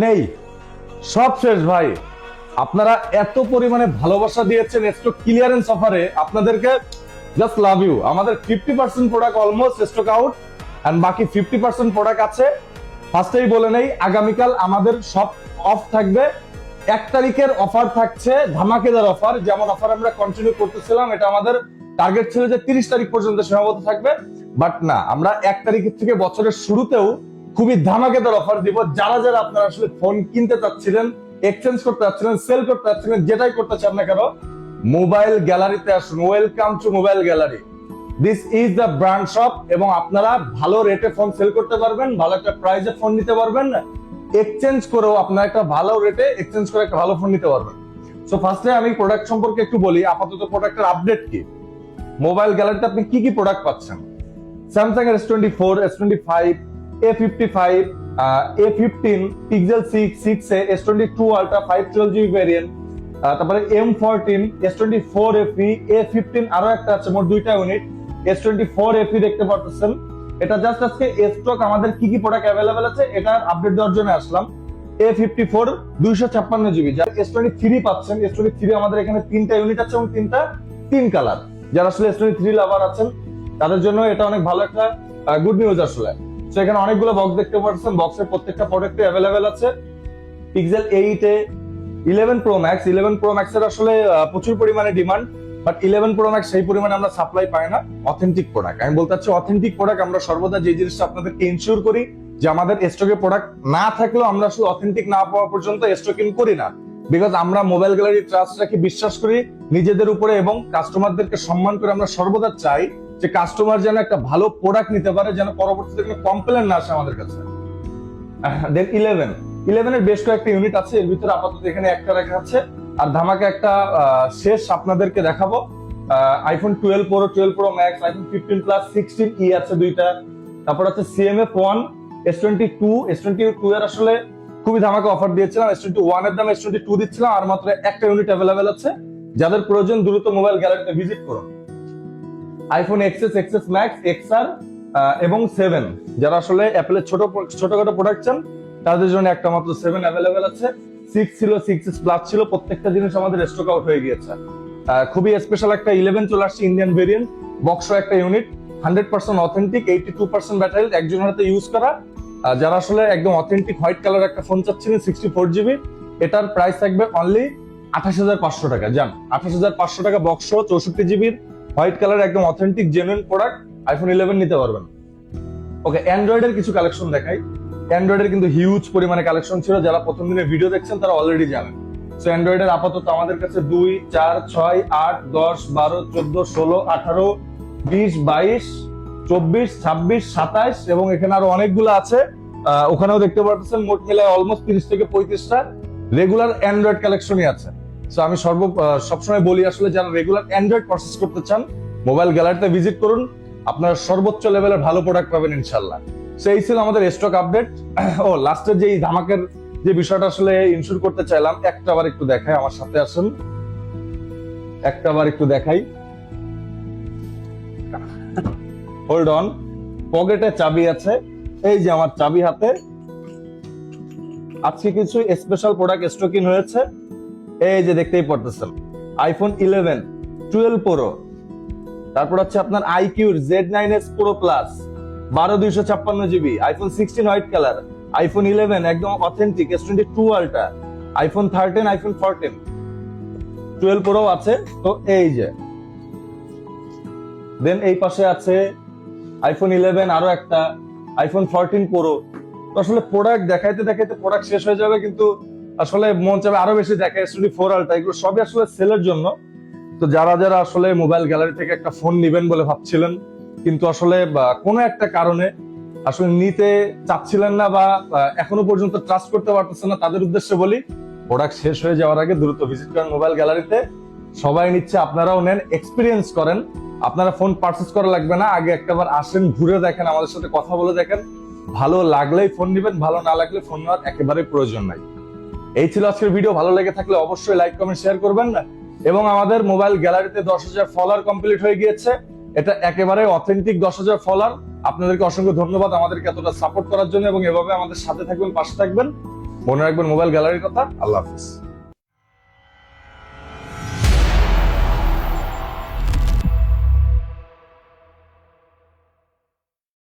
নেই, সব শেষ ভাই। আপনারা এত পরিমাণে ভালোবাসা দিয়েছেন স্টক ক্লিয়ারেন্স অফারে, আপনাদেরকে জাস্ট লাভ ইউ। আমাদের 50% product almost stock out, and বাকি 50% প্রোডাক্ট আছে। ফার্স্টেই বলে নেই, আগামীকাল আমাদের সব অফ থাকবে। 1 তারিখের অফার থাকছে ধামাকেদার অফার। যেমন অফার আমরা কন্টিনিউ করতেছিলাম, এটা আমাদের টার্গেট ছিল যে 30 তারিখ পর্যন্ত সীমাবদ্ধ থাকবে, বাট না, আমরা 1 তারিখের থেকে বছরের শুরুতেও খুবই ধামাকেদার অফার দিব। যারা যারা আপনারা আসলে ফোন কিনতে চাচ্ছিলেন, এক্সচেঞ্জ করতে চাচ্ছিলেন, সেল করতে চাচ্ছিলেন, যেটাই করতে চান না কেন, মোবাইল গ্যালারিতে আসুন। Welcome to mobile gallery. This is the brand shop, এবং আপনারা ভালো রেটে ফোন সেল করতে পারবেন, ভালো একটা প্রাইসে ফোন নিতে পারবেন, এক্সচেঞ্জ করেও আপনারা একটা ভালো রেটে এক্সচেঞ্জ করে একটা ভালো ফোন নিতে পারবেন। সো ফার্স্টে আমি প্রোডাক্ট সম্পর্কে একটু বলি। আপাতত প্রোডাক্টের আপডেট কি, মোবাইল গ্যালারিতে আপনি কি কি প্রোডাক্ট পাচ্ছেন। স্যামসাং এর S24, S25, A55, A15, Pixel 6, 6a, S22 Ultra 512GB variant, তারপরে M14, S24 FE, A15 আরো একটা আছে, মোট 2টা ইউনিট। S24 FE দেখতে পাচ্ছেন। এটা জাস্ট আজকে স্টক আমাদের কি কি প্রোডাক্ট অ্যাভেলেবেল আছে এটার আপডেট দেওয়ার জন্য আসলাম। A54 256GB, যারা S23 পাচ্ছেন। S23 আমাদের এখানে 3টা ইউনিট আছে এবং 3টা 3 কালার। যারা আসলে S23 লাভার আছেন তাদের জন্য এটা অনেক ভালো একটা গুড নিউজ আসলে। তো এখানে অনেকগুলো বক্স দেখতে পাচ্ছেন, বক্সের প্রত্যেকটা প্রোডাক্টে অ্যাভেলেবেল আছে। পিক্সেল 8 এ 11 Pro Max, 11 Pro Max এর আসলে প্রচুর পরিমাণে ডিমান্ড, বাট 11 Pro Max সেই পরিমাণে আমরা সাপ্লাই পাই না। অথেন্টিক প্রোডাক্ট, আমি বলতে চাচ্ছি অথেন্টিক প্রোডাক্ট। আমরা সর্বদা যে জিনিসটা আপনাদেরকে ইনশিওর করি যে আমাদের স্টকে প্রোডাক্ট না থাকলেও আমরা আসলে অথেন্টিক না পাওয়া পর্যন্ত স্টক ইন করি না। বিকজ আমরা মোবাইল গ্যালারি ট্রাস্ট রাখি, বিশ্বাস করি নিজেদের উপরে, এবং কাস্টমারদেরকে সম্মান করে আমরা সর্বদা চাই যে কাস্টমার যেন একটা ভালো প্রোডাক্ট নিতে পারে, যেন পরবর্তীতে কোনো কমপ্লেন না আসে আমাদের কাছে। দেন 11 এর বেশ কয়েকটা ইউনিট আছে, এর ভিতরে আপাতত এখানে একটা রাখা আছে। আর ধামাকা একটা শেষ আপনাদেরকে দেখাবো, iPhone 12 Pro, 12 Pro Max, iPhone 15 plus, 16e আছে 2টা। তারপর আছে CMF1, S22 এর আসলে খুবই ধামাকা অফার দিয়েছিলাম। S21 এর দাম S22 দিচ্ছিলাম, আর মাত্র একটা ইউনিট অ্যাভেলেবেল আছে। যাদের প্রয়োজন দ্রুত মোবাইল গ্যালারিতে ভিজিট করুন। IPhone XS, XS Max, XR এবং 7, যারা আসলে অ্যাপেলের ছোটখাটো প্রোডাক্ট চান তাদের জন্য একটা মাত্র 7 অ্যাভেলেবেল আছে। 6 ছিল, 6s প্লাস ছিল, প্রত্যেকটা জিনিস আমাদের স্টক আউট হয়ে গিয়েছে। খুবই স্পেশাল একটা 11 চলে আসছে, ইন্ডিয়ান ভেরিয়েন্ট, বক্স একটা ইউনিট, 100% অথেন্টিক, 82% ব্যাটারি, একজনের হাতে ইউজ করা। যারা আসলে একদম অথেন্টিক হোয়াইট কালার একটা ফোন চাচ্ছিলেন 64GB, এটার প্রাইস থাকবে অনলি 28,500 টাকা। জান, 28,500 টাকা বক্স 64GB হোয়াইট কালার, একদম অথেন্টিক জেনুইন প্রোডাক্ট, আইফোন 11 নিতে পারবেন। ওকে, অ্যান্ড্রয়েডের কিছু কালেকশন দেখাই। অ্যান্ড্রয়েডের কিন্তু হিউজ পরিমাণে কালেকশন ছিল, যারা প্রথম দিনের ভিডিও দেখছেন তারা অলরেডি জানেন। সো অ্যান্ড্রয়েডের আপাতত আমাদের কাছে 2, 4, 6, 8, 10, 12, 14, 16, 18, 20, 22, 24, 26, 27 এবং এখানে আরো অনেকগুলো আছে। ওখানেও দেখতে পাচ্ছেন, মোট মিলায় অলমোস্ট 30 থেকে 35টা রেগুলার অ্যান্ড্রয়েড কালেকশনই আছে। সো আমি সবসময় বলি আসলে যারা রেগুলার অ্যান্ড্রয়েড পারচেজ করতে চান মোবাইল গ্যালারিতে ভিজিট করুন, আপনারা সর্বোচ্চ লেভেলের ভালো প্রোডাক্ট পাবেন ইনশাল্লাহ। সো এই ছিল আমাদের স্টক আপডেট। ও লাস্টের যে ধামাকের যে বিষয়টা আসলে ইনশিওর করতে চাইলাম, একটা বার একটু দেখাই, আমার সাথে আসুন, একটা বার একটু দেখাই। হোল্ড অন, পকেটে চাবি আছে, এই যে আমার চাবি হাতে। আজকে কিছু স্পেশাল প্রোডাক্ট স্টক ইন হয়েছে, এই যে দেখতেই পারতেছেন। আইফোন 11, 12 Pro, তারপর হচ্ছে আপনার iQOO Z9s Pro Plus 12/256GB, iPhone 16 white colour, iPhone 11 একদম authentic, S22 Ultra, iPhone 13, iPhone 14, 12 Pro আছে। তো এই যে দেন এই পাশে আছে আইফোন 11, আরো একটা আইফোন 14 Pro। তো আসলে প্রোডাক্ট দেখাইতে দেখাইতে প্রোডাক্ট শেষ হয়ে যাবে, কিন্তু আসলে মন চাবে আরো বেশি দেখা। S24 Ultra, এগুলো সবই আসলে সেলের জন্য। তো যারা যারা আসলে মোবাইল গ্যালারি থেকে একটা ফোন নিবেন বলে ভাবছিলেন, কিন্তু আসলে কোনো একটা কারণে আসলে নিতে চাচ্ছিলেন না, বা এখনো পর্যন্ত ট্রাস্ট করতে পারতেছেন না, তাদের উদ্দেশ্যে বলি প্রোডাক্ট শেষ হয়ে যাওয়ার আগে দ্রুত ভিজিট করেন মোবাইল গ্যালারিতে। সবাই নিচ্ছে, আপনারাও নেন, এক্সপিরিয়েন্স করেন। আপনারা ফোন পারচেজ করা লাগবে না, আগে একটাবার আসেন, ঘুরে দেখেন, আমাদের সাথে কথা বলে দেখেন। ভালো লাগলেই ফোন নিবেন, ভালো না লাগলে ফোন নেওয়ার একেবারে প্রয়োজন নাই। এই ছিল আজকের ভিডিও। ভালো লেগে থাকলে অবশ্যই লাইক, কমেন্ট, শেয়ার করবেন না। এবং আমাদের মোবাইল গ্যালারিতে 10,000 ফলোয়ার কমপ্লিট হয়ে গিয়েছে। এটা একেবারে অথেন্টিক 10,000 ফলোয়ার। আপনাদেরকে অসংখ্য ধন্যবাদ আমাদেরকে এতটা সাপোর্ট করার জন্য, এবং এভাবে আমাদের সাথে থাকবেন, পাশে থাকবেন। মনে রাখবেন মোবাইল গ্যালারির কথা। আল্লাহ হাফিজ।